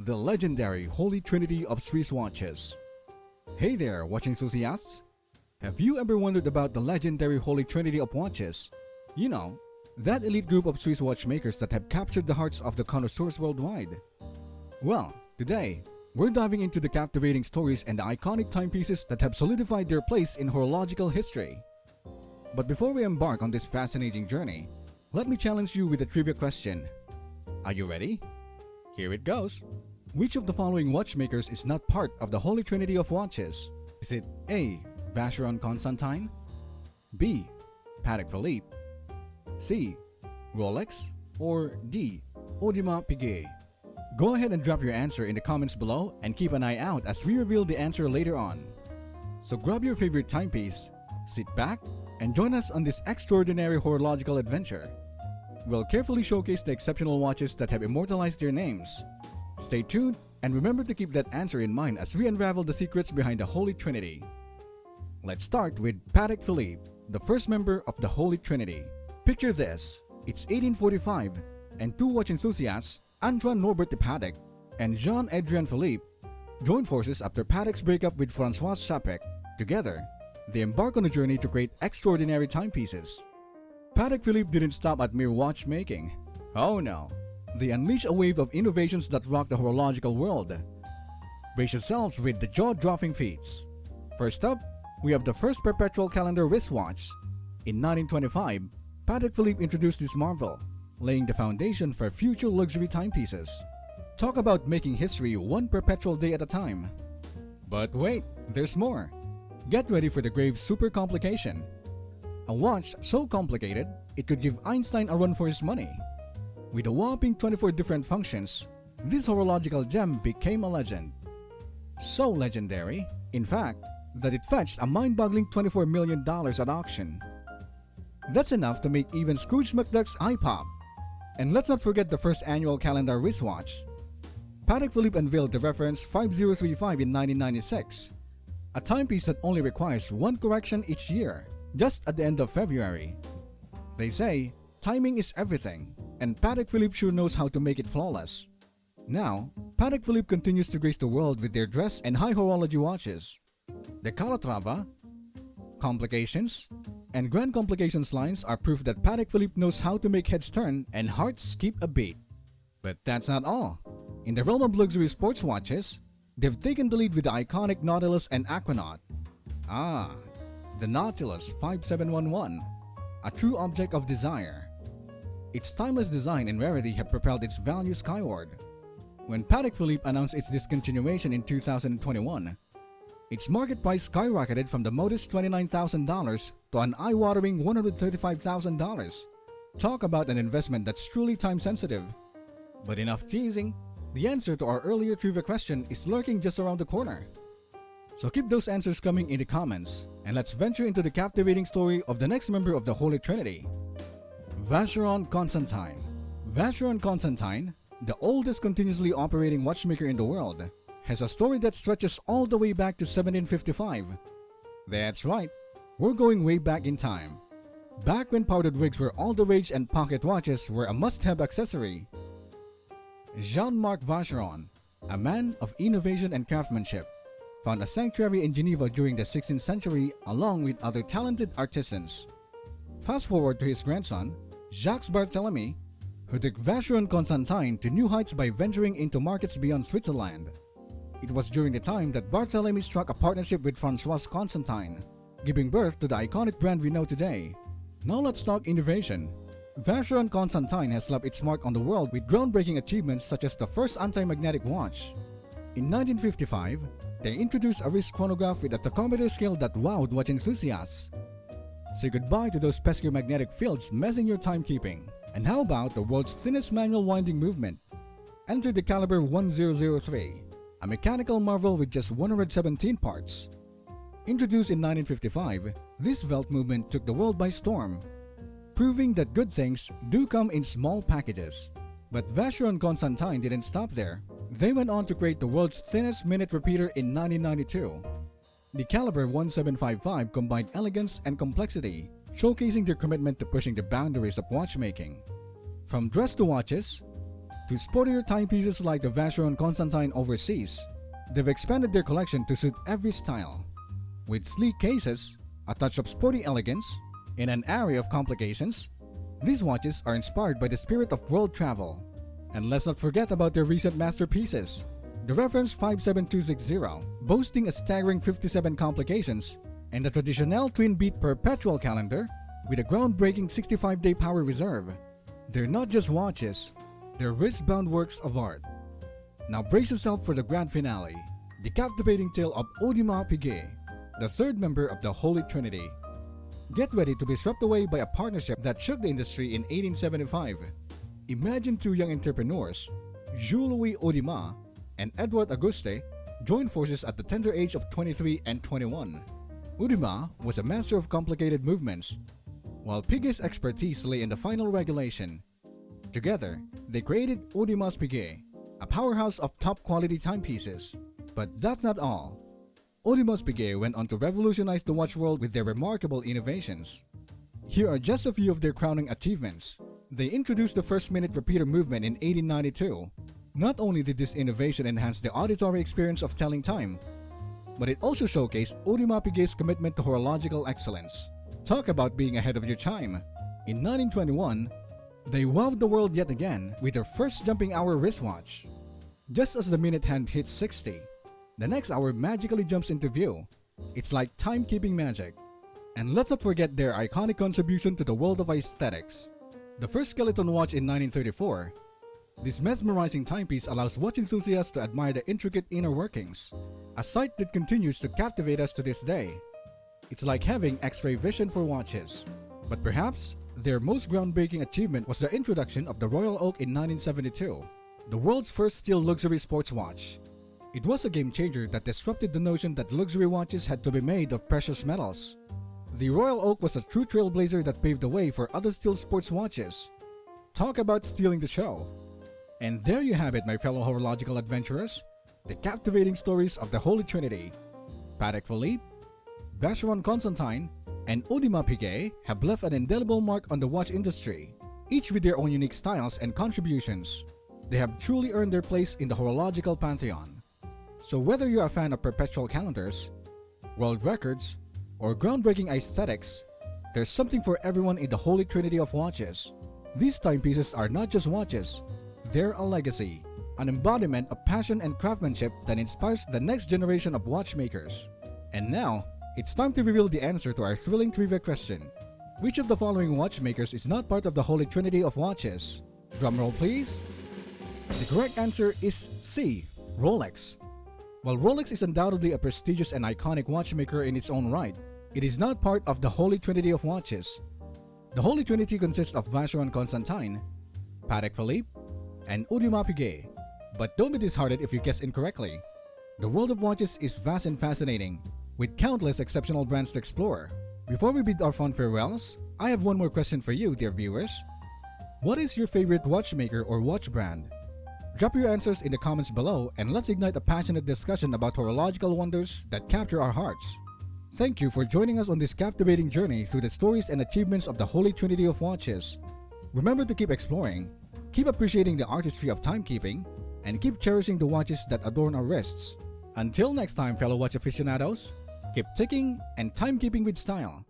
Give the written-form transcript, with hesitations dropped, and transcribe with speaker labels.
Speaker 1: the legendary Holy Trinity of Swiss watches. Hey there, watch enthusiasts! Have you ever wondered about the legendary Holy Trinity of watches? You know, that elite group of Swiss watchmakers that have captured the hearts of the connoisseurs worldwide. Well, today, we're diving into the captivating stories and the iconic timepieces that have solidified their place in horological history. But before we embark on this fascinating journey, let me challenge you with a trivia question. Are you ready? Here it goes. Which of the following watchmakers is not part of the Holy Trinity of watches? Is it A. Vacheron Constantin, B. Patek Philippe, C. Rolex, or D. Audemars Piguet? Go ahead and drop your answer in the comments below and keep an eye out as we reveal the answer later on. So grab your favorite timepiece, sit back, and join us on this extraordinary horological adventure. We'll carefully showcase the exceptional watches that have immortalized their names. Stay tuned and remember to keep that answer in mind as we unravel the secrets behind the Holy Trinity. Let's start with Patek Philippe, the first member of the Holy Trinity. Picture this, it's 1845 and two watch enthusiasts, Antoine Norbert de Patek and Jean-Adrien Philippe, joined forces after Patek's breakup with François Chapek. Together, they embark on a journey to create extraordinary timepieces. Patek Philippe didn't stop at mere watchmaking. Oh no, they unleashed a wave of innovations that rocked the horological world. Brace yourselves with the jaw-dropping feats. First up, we have the first perpetual calendar wristwatch. In 1925, Patek Philippe introduced this marvel, laying the foundation for future luxury timepieces. Talk about making history one perpetual day at a time. But wait, there's more. Get ready for the grave super complication. A watch so complicated, it could give Einstein a run for his money. With a whopping 24 different functions, this horological gem became a legend. So legendary, in fact, that it fetched a mind-boggling $24 million at auction. That's enough to make even Scrooge McDuck's eye pop. And let's not forget the first annual calendar wristwatch. Patek Philippe unveiled the reference 5035 in 1996, a timepiece that only requires one correction each year, just at the end of February. They say, timing is everything, and Patek Philippe sure knows how to make it flawless. Now, Patek Philippe continues to grace the world with their dress and high horology watches. The Calatrava, Complications, and Grand Complications lines are proof that Patek Philippe knows how to make heads turn and hearts skip a beat. But that's not all. In the realm of luxury sports watches, they've taken the lead with the iconic Nautilus and Aquanaut. The Nautilus 5711, a true object of desire. Its timeless design and rarity have propelled its value skyward. When Patek Philippe announced its discontinuation in 2021, its market price skyrocketed from the modest $29,000 to an eye-watering $135,000. Talk about an investment that's truly time-sensitive. But enough teasing, the answer to our earlier trivia question is lurking just around the corner. So keep those answers coming in the comments, and let's venture into the captivating story of the next member of the Holy Trinity. Vacheron Constantin. Vacheron Constantin, the oldest continuously operating watchmaker in the world, has a story that stretches all the way back to 1755. That's right, we're going way back in time. Back when powdered wigs were all the rage and pocket watches were a must-have accessory. Jean-Marc Vacheron, a man of innovation and craftsmanship, found a sanctuary in Geneva during the 16th century along with other talented artisans. Fast forward to his grandson, Jacques Barthélemy, who took Vacheron Constantin to new heights by venturing into markets beyond Switzerland. It was during the time that Barthélemy struck a partnership with François Constantin, giving birth to the iconic brand we know today. Now let's talk innovation. Vacheron Constantin has left its mark on the world with groundbreaking achievements such as the first anti-magnetic watch. In 1955, they introduced a wrist chronograph with a tachometer scale that wowed watch enthusiasts. Say goodbye to those pesky magnetic fields messing your timekeeping. And how about the world's thinnest manual winding movement? Enter the caliber 1003, a mechanical marvel with just 117 parts. Introduced in 1955, this belt movement took the world by storm, proving that good things do come in small packages. But Vacheron Constantin didn't stop there. They went on to create the world's thinnest minute repeater in 1992. The caliber 1755 combined elegance and complexity, showcasing their commitment to pushing the boundaries of watchmaking. From dress to watches, to sportier timepieces like the Vacheron Constantin overseas, they've expanded their collection to suit every style. With sleek cases, a touch of sporty elegance, and an array of complications, these watches are inspired by the spirit of world travel. And let's not forget about their recent masterpieces. The reference 57260, boasting a staggering 57 complications, and the traditional twin-beat perpetual calendar with a groundbreaking 65-day power reserve. They're not just watches, they're wrist-bound works of art. Now brace yourself for the grand finale, the captivating tale of Audemars Piguet, the third member of the Holy Trinity. Get ready to be swept away by a partnership that shook the industry in 1875. Imagine two young entrepreneurs, Jules-Louis Audemars and Edouard Auguste, joined forces at the tender age of 23 and 21. Audemars was a master of complicated movements, while Piguet's expertise lay in the final regulation. Together, they created Audemars Piguet, a powerhouse of top-quality timepieces. But that's not all. Audemars Piguet went on to revolutionize the watch world with their remarkable innovations. Here are just a few of their crowning achievements. They introduced the first-minute repeater movement in 1892. Not only did this innovation enhance the auditory experience of telling time, but it also showcased Audemars Piguet's commitment to horological excellence. Talk about being ahead of your time. In 1921, they wowed the world yet again with their first jumping hour wristwatch. Just as the minute hand hits 60, the next hour magically jumps into view. It's like timekeeping magic. And let's not forget their iconic contribution to the world of aesthetics. The first skeleton watch in 1934. This mesmerizing timepiece allows watch enthusiasts to admire the intricate inner workings, a sight that continues to captivate us to this day. It's like having X-ray vision for watches. But perhaps their most groundbreaking achievement was the introduction of the Royal Oak in 1972, the world's first steel luxury sports watch. It was a game changer that disrupted the notion that luxury watches had to be made of precious metals. The Royal Oak was a true trailblazer that paved the way for other steel sports watches. Talk about stealing the show. And there you have it, my fellow horological adventurers, the captivating stories of the Holy Trinity. Patek Philippe, Vacheron Constantin, and Audemars Piguet have left an indelible mark on the watch industry, each with their own unique styles and contributions. They have truly earned their place in the horological pantheon. So whether you're a fan of perpetual calendars, world records, or groundbreaking aesthetics, there's something for everyone in the Holy Trinity of watches. These timepieces are not just watches, they're a legacy, an embodiment of passion and craftsmanship that inspires the next generation of watchmakers. And now, it's time to reveal the answer to our thrilling trivia question. Which of the following watchmakers is not part of the Holy Trinity of watches? Drumroll please. The correct answer is C, Rolex. While Rolex is undoubtedly a prestigious and iconic watchmaker in its own right, it is not part of the Holy Trinity of watches. The Holy Trinity consists of Vacheron Constantin, Patek Philippe, and Audemars Piguet. But don't be disheartened if you guess incorrectly. The world of watches is vast and fascinating, with countless exceptional brands to explore. Before we bid our fond farewells, I have one more question for you, dear viewers. What is your favorite watchmaker or watch brand? Drop your answers in the comments below and let's ignite a passionate discussion about horological wonders that capture our hearts. Thank you for joining us on this captivating journey through the stories and achievements of the Holy Trinity of watches. Remember to keep exploring, keep appreciating the artistry of timekeeping, and keep cherishing the watches that adorn our wrists. Until next time, fellow watch aficionados, keep ticking and timekeeping with style.